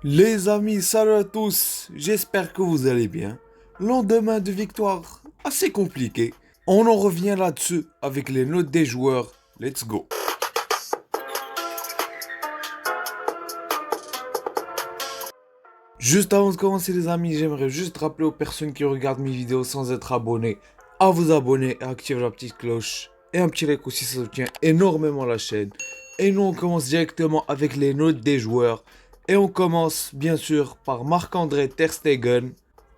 Les amis, salut à tous, j'espère que vous allez bien. Lendemain de victoire assez compliqué, on en revient là-dessus avec les notes des joueurs. Let's go. Juste avant de commencer les amis, j'aimerais juste rappeler aux personnes qui regardent mes vidéos sans être abonnés à vous abonner et activer la petite cloche et un petit like aussi, ça soutient énormément la chaîne. Et nous on commence directement avec les notes des joueurs et on commence bien sûr par Marc-André Ter Stegen.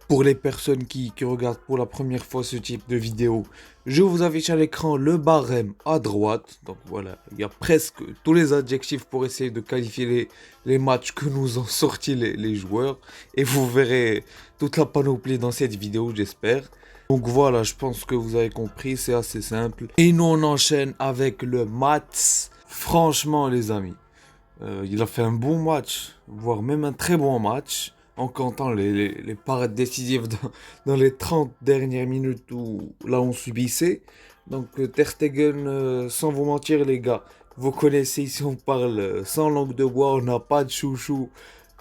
Pour les personnes qui regardent pour la première fois ce type de vidéo, je vous affiche à l'écran le barème à droite. Donc voilà, il y a presque tous les adjectifs pour essayer de qualifier les matchs que nous ont sortis les joueurs. Et vous verrez toute la panoplie dans cette vidéo, j'espère. Donc voilà, je pense que vous avez compris, c'est assez simple. Et nous on enchaîne avec le Mats. Franchement les amis, il a fait un bon match, voire même un très bon match en comptant les parades décisives dans les 30 dernières minutes où là on subissait. Donc Ter Stegen, sans vous mentir les gars, vous connaissez ici on parle sans langue de bois, on n'a pas de chouchou.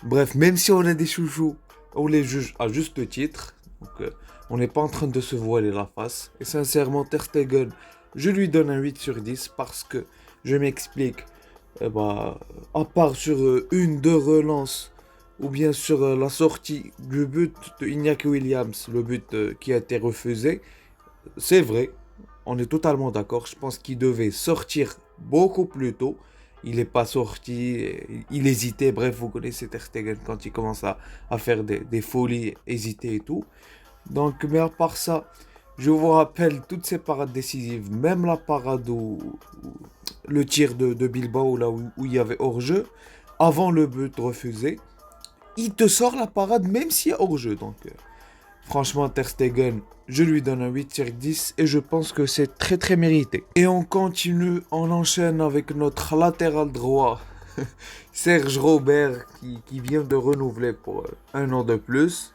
Bref, même si on a des chouchous, on les juge à juste titre. Donc on n'est pas en train de se voiler la face. Et sincèrement Ter Stegen, je lui donne un 8 sur 10 parce que, je m'explique, à part sur une, deux relances, ou bien sur la sortie du but de Iñaki Williams, le but qui a été refusé, c'est vrai, on est totalement d'accord. Je pense qu'il devait sortir beaucoup plus tôt. Il n'est pas sorti, il hésitait. Bref, vous connaissez Ter Stegen quand il commence à faire des folies, hésiter et tout. Donc, mais à part ça, je vous rappelle toutes ces parades décisives, même la parade le tir de Bilbao, là où il y avait hors-jeu, avant le but refusé il te sort la parade même s'il y a hors-jeu. Donc, franchement, Ter Stegen, je lui donne un 8 sur 10 et je pense que c'est très très mérité. Et on continue, on enchaîne avec notre latéral droit, Serge Robert, qui vient de renouveler pour un an de plus.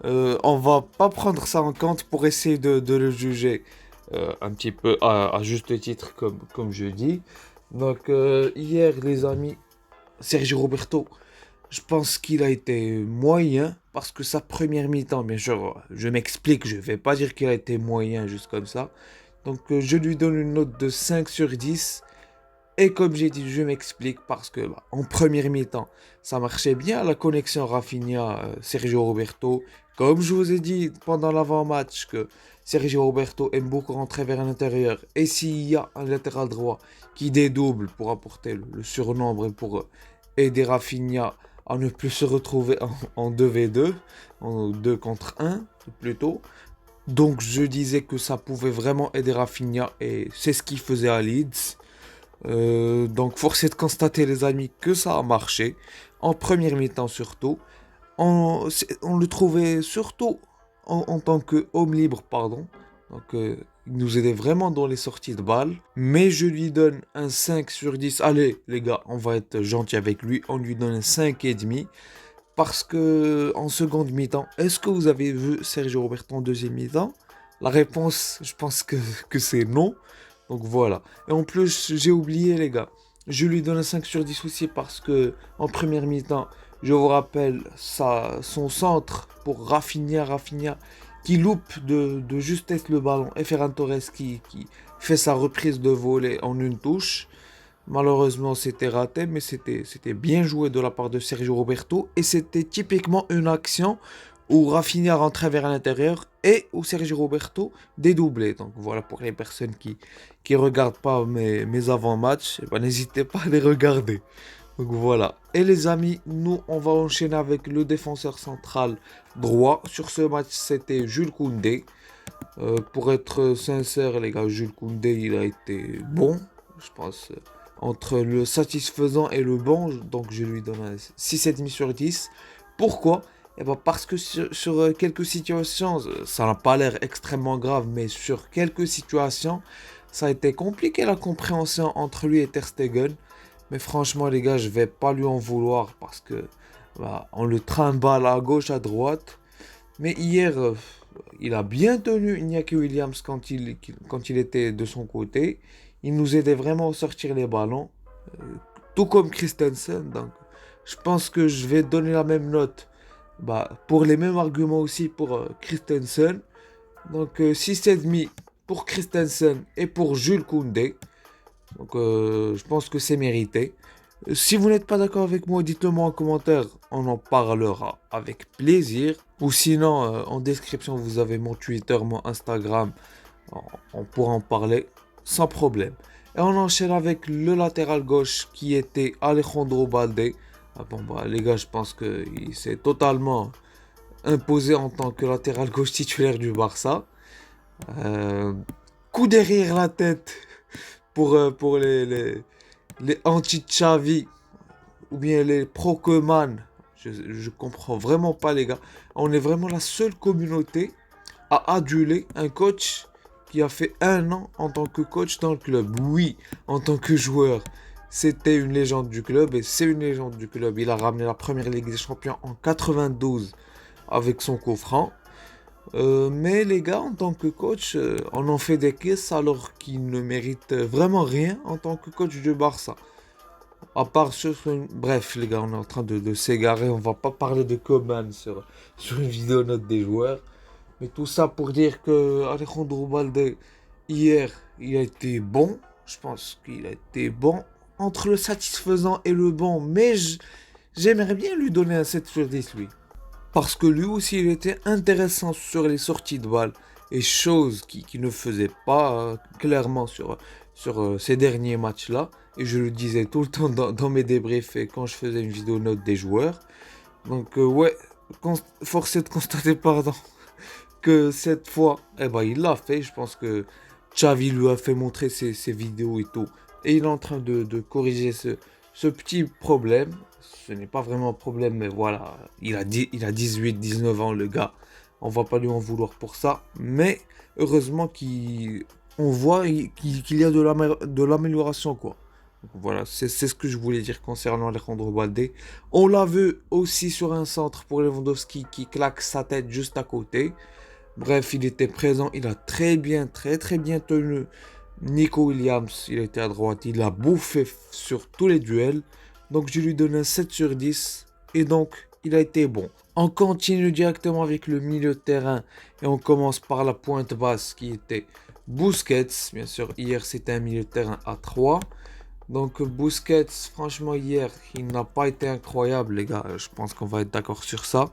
On va pas prendre ça en compte pour essayer de le juger un petit peu à juste titre, comme je dis. Donc, hier, les amis, Sergio Roberto. Je pense qu'il a été moyen parce que sa première mi-temps, bien sûr, je m'explique, je vais pas dire qu'il a été moyen juste comme ça. Donc je lui donne une note de 5 sur 10. Et comme j'ai dit, je m'explique parce que en première mi-temps, ça marchait bien la connexion Rafinha-Sergio Roberto. Comme je vous ai dit pendant l'avant-match que Sergio Roberto aime beaucoup rentrer vers l'intérieur. Et s'il y a un latéral droit qui dédouble pour apporter le surnombre et pour aider Rafinha à ne plus se retrouver en 2v2, en 2 contre 1 plutôt. Donc je disais que ça pouvait vraiment aider Rafinha et c'est ce qu'il faisait à Leeds. Donc force est de constater les amis que ça a marché, en première mi-temps surtout. On le trouvait surtout en tant qu'homme libre, pardon. Donc il nous aidait vraiment dans les sorties de balles. Mais je lui donne un 5 sur 10. Allez les gars, on va être gentil avec lui. On lui donne un 5,5. Parce que en seconde mi-temps, est-ce que vous avez vu Sergio Roberto en deuxième mi-temps? La réponse, je pense que c'est non. Donc voilà. Et en plus, j'ai oublié les gars. Je lui donne un 5 sur 10 aussi parce que en première mi-temps, je vous rappelle son centre pour Rafinha qui loupe de justesse le ballon et Ferran Torres qui fait sa reprise de volée en une touche. Malheureusement, c'était raté, mais c'était bien joué de la part de Sergio Roberto. Et c'était typiquement une action où Rafinha rentrait vers l'intérieur et où Sergio Roberto dédoublait. Donc voilà, pour les personnes qui regardent pas mes avant-matchs, eh ben, n'hésitez pas à les regarder. Donc voilà. Et les amis, nous, on va enchaîner avec le défenseur central droit. Sur ce match, c'était Jules Koundé. Pour être sincère, les gars, Jules Koundé, il a été bon, je pense. Entre le satisfaisant et le bon, donc je lui donne un 6,5 sur 10. Pourquoi? Eh ben parce que sur quelques situations, ça n'a pas l'air extrêmement grave, mais sur quelques situations, ça a été compliqué la compréhension entre lui et Ter Stegen. Mais franchement, les gars, je vais pas lui en vouloir parce que on le trimballe à gauche, à droite. Mais hier, il a bien tenu Iñaki Williams quand il était de son côté. Il nous aidait vraiment à sortir les ballons, tout comme Christensen. Donc, je pense que je vais donner la même note. Pour les mêmes arguments aussi pour Christensen. Donc 6,5 pour Christensen et pour Jules Koundé. Donc je pense que c'est mérité. Si vous n'êtes pas d'accord avec moi, dites-le moi en commentaire, on en parlera avec plaisir. Ou sinon, en description, vous avez mon Twitter, mon Instagram, on pourra en parler sans problème. Et on enchaîne avec le latéral gauche qui était Alejandro Balde. Les gars, je pense qu'il s'est totalement imposé en tant que latéral gauche titulaire du Barça. Coup derrière la tête pour les anti-Xavi ou bien les pro-Koeman. Je comprends vraiment pas, les gars. On est vraiment la seule communauté à aduler un coach qui a fait 1 an en tant que coach dans le club. Oui, en tant que joueur, c'était une légende du club et c'est une légende du club. Il a ramené la première Ligue des Champions en 92 avec son coup franc. Mais les gars, en tant que coach, on en fait des caisses alors qu'il ne mérite vraiment rien en tant que coach du Barça. À part Bref, les gars, on est en train de s'égarer. On va pas parler de Coman sur une vidéo note des joueurs. Mais tout ça pour dire que Alejandro Balde, hier, il a été bon. Je pense qu'il a été bon. Entre le satisfaisant et le bon. Mais j'aimerais bien lui donner un 7 sur 10, lui. Parce que lui aussi, il était intéressant sur les sorties de balles. Et chose qu'il ne faisait pas clairement sur ces derniers matchs-là. Et je le disais tout le temps dans mes débriefs et quand je faisais une vidéo note des joueurs. Donc ouais, force est de constater, pardon, que cette fois, il l'a fait. Je pense que Xavi lui a fait montrer ses vidéos et tout. Et il est en train de corriger ce petit problème. Ce n'est pas vraiment un problème, mais voilà. Il a 18, 19 ans, le gars. On va pas lui en vouloir pour ça. Mais heureusement qu'on voit qu'il y a de l'amélioration, quoi. Donc voilà, c'est ce que je voulais dire concernant Alejandro Balde. On l'a vu aussi sur un centre pour Lewandowski qui claque sa tête juste à côté. Bref, il était présent, il a très très bien tenu Nico Williams. Il était à droite, il a bouffé sur tous les duels. Donc je lui donne un 7 sur 10 et donc il a été bon. On continue directement avec le milieu de terrain et on commence par la pointe basse qui était Busquets. Bien sûr, hier c'était un milieu de terrain à 3. Donc Busquets, franchement hier, il n'a pas été incroyable les gars, je pense qu'on va être d'accord sur ça.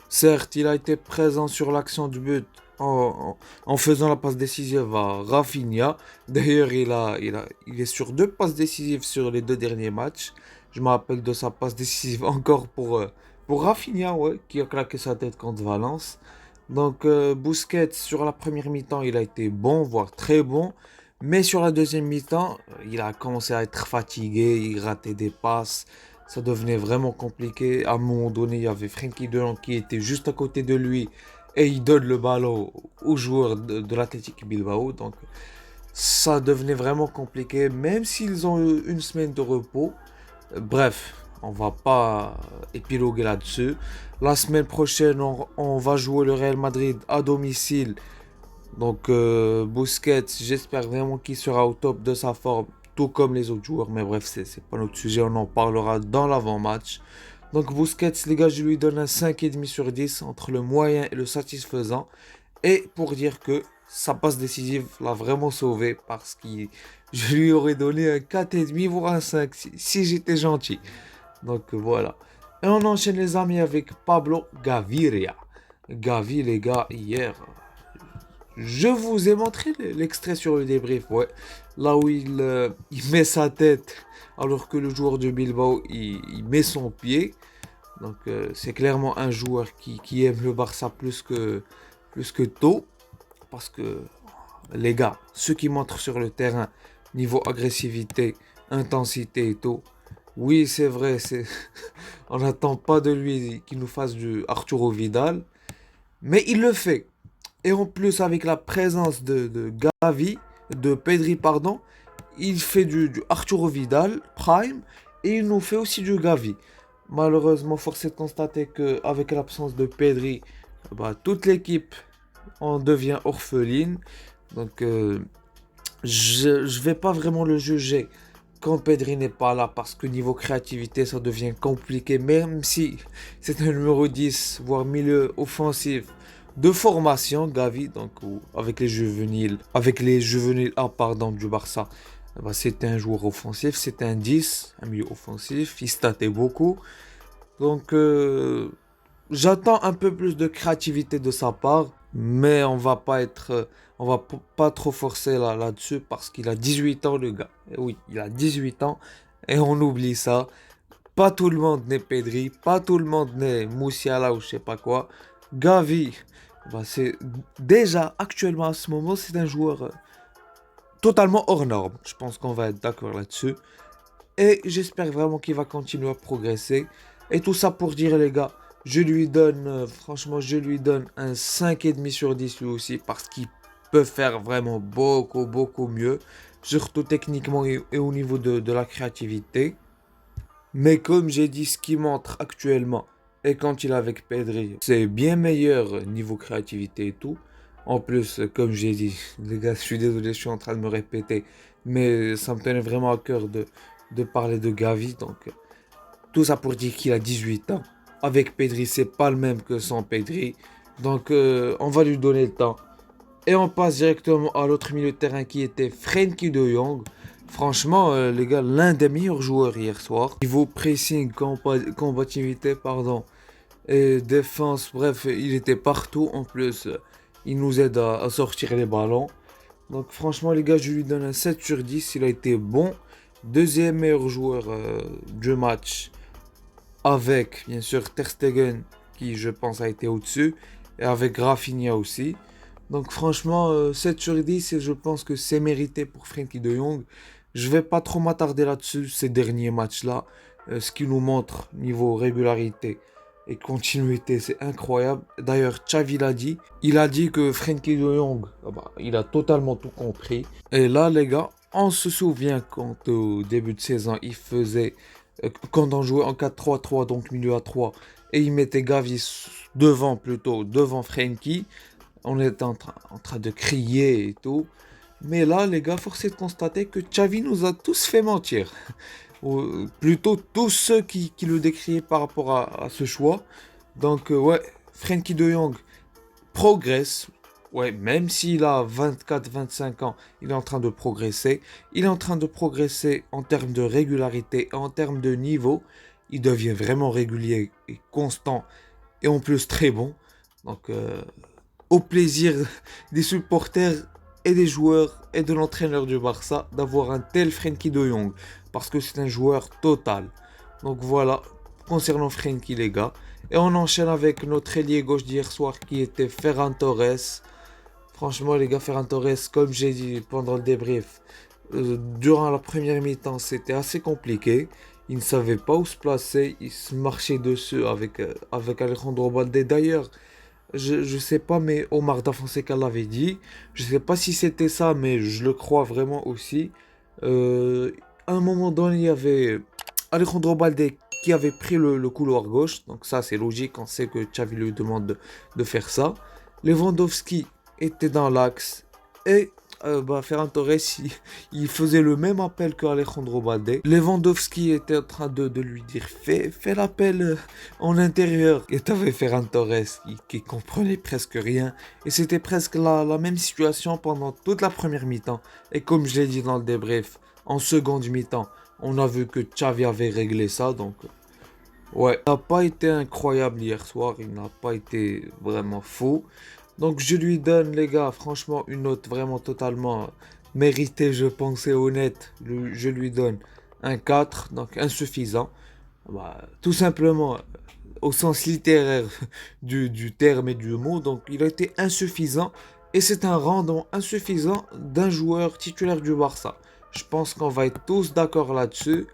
Certes, il a été présent sur l'action du but en faisant la passe décisive à Rafinha. D'ailleurs, il est sur 2 passes décisives sur les 2 derniers matchs. Je me rappelle de sa passe décisive encore pour Rafinha, ouais, qui a claqué sa tête contre Valence. Donc Busquets, sur la première mi-temps, il a été bon, voire très bon. Mais sur la deuxième mi-temps, il a commencé à être fatigué, il ratait des passes. Ça devenait vraiment compliqué. À un moment donné, il y avait Frenkie de Jong qui était juste à côté de lui et il donne le ballon aux joueurs de l'Athletic Bilbao. Donc, ça devenait vraiment compliqué, même s'ils ont eu une semaine de repos. Bref, on va pas épiloguer là-dessus. La semaine prochaine, on va jouer le Real Madrid à domicile. Donc, Busquets, j'espère vraiment qu'il sera au top de sa forme tout comme les autres joueurs. Mais bref, c'est pas notre sujet, on en parlera dans l'avant-match. Donc Busquets, les gars, je lui donne un 5,5 sur 10 entre le moyen et le satisfaisant. Et pour dire que sa passe décisive l'a vraiment sauvé parce que je lui aurais donné un 4,5 voire un 5 si j'étais gentil. Donc voilà. Et on enchaîne les amis avec Pablo Gaviria. Gavi, les gars, hier, je vous ai montré l'extrait sur le débrief, ouais. Là où il met sa tête alors que le joueur de Bilbao, il met son pied. Donc c'est clairement un joueur qui aime le Barça plus que tôt. Parce que les gars, ceux qui montrent sur le terrain, niveau agressivité, intensité et tout, oui c'est vrai, on n'attend pas de lui qu'il nous fasse du Arturo Vidal. Mais il le fait. Et en plus, avec la présence de Gavi, de Pedri, pardon, il fait du Arturo Vidal, Prime, et il nous fait aussi du Gavi. Malheureusement, force est de constater qu'avec l'absence de Pedri, toute l'équipe en devient orpheline. Donc, je vais pas vraiment le juger quand Pedri n'est pas là, parce que niveau créativité, ça devient compliqué, même si c'est un numéro 10, voire milieu offensif de formation, Gavi, donc avec les juvéniles A, pardon, du Barça. Bah, c'était un joueur offensif, c'était un 10, un milieu offensif, il statait beaucoup. Donc, j'attends un peu plus de créativité de sa part, mais on va pas trop forcer là-dessus parce qu'il a 18 ans, le gars. Et oui, il a 18 ans et on oublie ça. Pas tout le monde n'est Pedri, pas tout le monde n'est Moussiala ou je sais pas quoi. Gavi, bah c'est déjà actuellement à ce moment, c'est un joueur totalement hors norme. Je pense qu'on va être d'accord là-dessus. Et j'espère vraiment qu'il va continuer à progresser. Et tout ça pour dire, les gars, franchement, je lui donne un 5,5 sur 10 lui aussi, parce qu'il peut faire vraiment beaucoup, beaucoup mieux, surtout techniquement et au niveau de la créativité. Mais comme j'ai dit, ce qu'il montre actuellement, et quand il est avec Pedri, c'est bien meilleur niveau créativité et tout. En plus, comme j'ai dit, les gars, je suis désolé, je suis en train de me répéter, mais ça me tenait vraiment à cœur de parler de Gavi. Donc, tout ça pour dire qu'il a 18 ans. Avec Pedri, c'est pas le même que sans Pedri. Donc, on va lui donner le temps. Et on passe directement à l'autre milieu de terrain qui était Frenkie de Jong. Franchement, les gars, l'un des meilleurs joueurs hier soir. Niveau pressing, combativité, pardon, et défense, bref, il était partout. En plus, il nous aide à sortir les ballons. Donc franchement, les gars, je lui donne un 7 sur 10. Il a été bon. Deuxième meilleur joueur du match avec, bien sûr, Ter Stegen, qui, je pense, a été au-dessus. Et avec Rafinha aussi. Donc franchement, 7 sur 10, et je pense que c'est mérité pour Frenkie de Jong. Je vais pas trop m'attarder là-dessus, ces derniers matchs-là. Ce qui nous montre, niveau régularité et continuité, c'est incroyable. D'ailleurs, Xavi l'a dit. Il a dit que Frenkie de Jong, ah bah, il a totalement tout compris. Et là, les gars, on se souvient quand au début de saison, quand on jouait en 4-3-3, donc milieu à 3, et il mettait Gavi devant Frenkie. On était en train de crier et tout. Mais là, les gars, force est de constater que Xavi nous a tous fait mentir. Ou plutôt tous ceux qui le décriaient par rapport à ce choix. Donc, ouais, Frenkie de Jong progresse. Ouais, même s'il a 24-25 ans, il est en train de progresser. Il est en train de progresser en termes de régularité, en termes de niveau. Il devient vraiment régulier et constant. Et en plus très bon. Donc, au plaisir des supporters et des joueurs et de l'entraîneur du Barça d'avoir un tel Frenkie de Jong, parce que c'est un joueur total. Donc voilà, concernant Frenkie, les gars. Et on enchaîne avec notre ailier gauche d'hier soir qui était Ferran Torres. Franchement, les gars, Ferran Torres, comme j'ai dit pendant le débrief, durant la première mi-temps, c'était assez compliqué. Il ne savait pas où se placer, il se marchait dessus avec Alejandro Balde. D'ailleurs, je sais pas, mais Omar Da Fonseca l'avait dit. Je sais pas si c'était ça, mais je le crois vraiment aussi. Euh, à un moment donné, il y avait Alejandro Balde qui avait pris le couloir gauche. Donc ça, c'est logique. On sait que Xavi lui demande de faire ça. Lewandowski était dans l'axe. Et Ferran Torres, il faisait le même appel que Alejandro Balde. Lewandowski était en train de lui dire fais l'appel en intérieur. Et t'avais Ferran Torres qui comprenait presque rien. Et c'était presque la même situation pendant toute la première mi-temps. Et comme je l'ai dit dans le débrief, en seconde mi-temps, on a vu que Xavi avait réglé ça. Donc, ouais, il n'a pas été incroyable hier soir. Il n'a pas été vraiment fou. Donc je lui donne, les gars, franchement, une note vraiment totalement méritée, je pense, et honnête. Je lui donne un 4, donc insuffisant. Bah, tout simplement, au sens littéraire du terme et du mot. Donc il a été insuffisant. Et c'est un rendement insuffisant d'un joueur titulaire du Barça. Je pense qu'on va être tous d'accord là-dessus.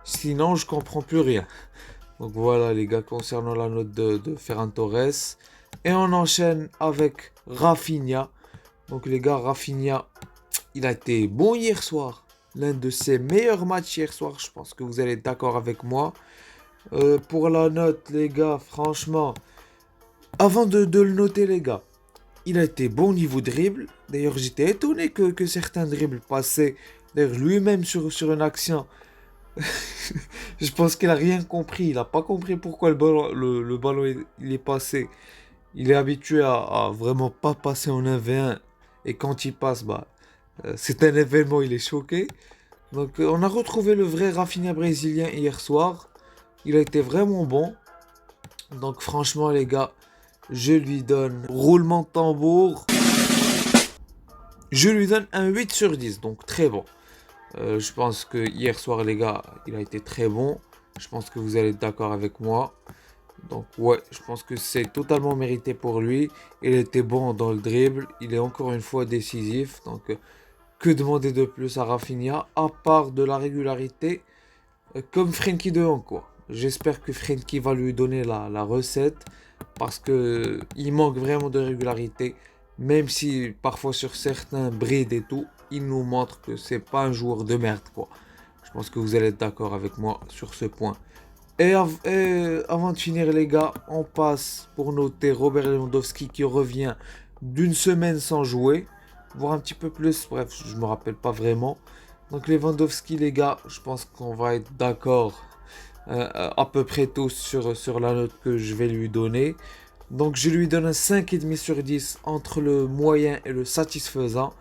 Sinon, je comprends plus rien. Donc voilà les gars, concernant la note de Ferran Torres. Et on enchaîne avec Rafinha. Donc les gars, Rafinha, il a été bon hier soir. L'un de ses meilleurs matchs hier soir. Je pense que vous allez être d'accord avec moi. Pour la note, les gars, franchement, avant de le noter, les gars, il a été bon niveau dribble. D'ailleurs, j'étais étonné que certains dribbles passaient D'ailleurs, lui-même sur une action, je pense qu'il a rien compris. Il a pas compris pourquoi le ballon il est passé. Il est habitué à vraiment pas passer en 1v1. Et quand il passe, bah, c'est un événement, il est choqué. Donc, on a retrouvé le vrai Rafinha brésilien hier soir. Il a été vraiment bon. Donc, franchement, les gars, je lui donne roulement de tambour. Je lui donne un 8 sur 10. Donc, très bon. Je pense que hier soir, les gars, il a été très bon. Je pense que vous allez être d'accord avec moi. Donc, ouais, je pense que c'est totalement mérité pour lui. Il était bon dans le dribble. Il est encore une fois décisif. Donc, que demander de plus à Rafinha, à part de la régularité, comme Frenkie de Jong, quoi. J'espère que Frenkie va lui donner la recette. Parce que il manque vraiment de régularité. Même si parfois sur certains brides et tout, il nous montre que c'est pas un joueur de merde, quoi. Je pense que vous allez être d'accord avec moi sur ce point. Et avant de finir, les gars, on passe pour noter Robert Lewandowski qui revient d'une semaine sans jouer, voire un petit peu plus. Bref, je me rappelle pas vraiment. Donc Lewandowski, les gars, je pense qu'on va être d'accord à peu près tous sur la note que je vais lui donner. Donc je lui donne un 5,5 sur 10 entre le moyen et le satisfaisant.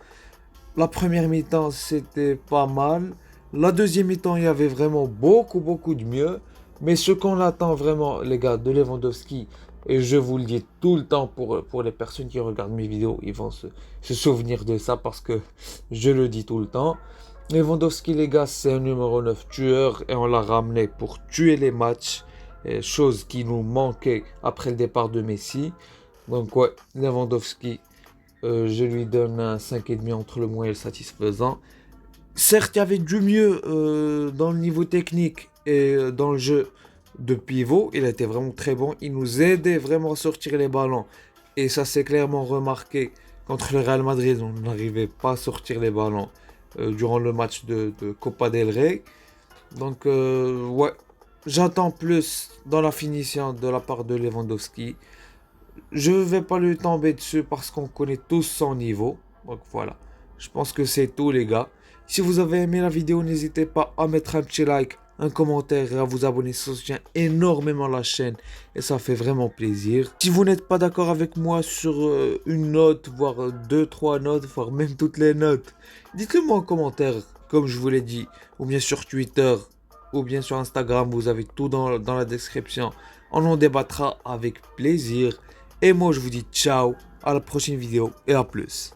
La première mi-temps, c'était pas mal. La deuxième mi-temps, il y avait vraiment beaucoup de mieux. Mais ce qu'on attend vraiment, les gars, de Lewandowski, et je vous le dis tout le temps pour les personnes qui regardent mes vidéos, ils vont se souvenir de ça parce que je le dis tout le temps. Lewandowski, les gars, c'est un numéro 9 tueur et on l'a ramené pour tuer les matchs, chose qui nous manquait après le départ de Messi. Donc ouais, Lewandowski, je lui donne un 5,5 entre le moyen et le satisfaisant. Certes, il y avait du mieux dans le niveau technique et dans le jeu de pivot. Il était vraiment très bon. Il nous aidait vraiment à sortir les ballons. Et ça s'est clairement remarqué contre le Real Madrid. On n'arrivait pas à sortir les ballons durant le match de Copa del Rey. Donc, ouais, j'attends plus dans la finition de la part de Lewandowski. Je ne vais pas lui tomber dessus parce qu'on connaît tous son niveau. Donc voilà. Je pense que c'est tout les gars. Si vous avez aimé la vidéo, n'hésitez pas à mettre un petit like, un commentaire et à vous abonner. Ça soutient énormément la chaîne et ça fait vraiment plaisir. Si vous n'êtes pas d'accord avec moi sur une note, voire deux, trois notes, voire même toutes les notes, dites-le moi en commentaire, comme je vous l'ai dit, ou bien sur Twitter, ou bien sur Instagram, vous avez tout dans la description. On en débattra avec plaisir. Et moi je vous dis ciao, à la prochaine vidéo et à plus.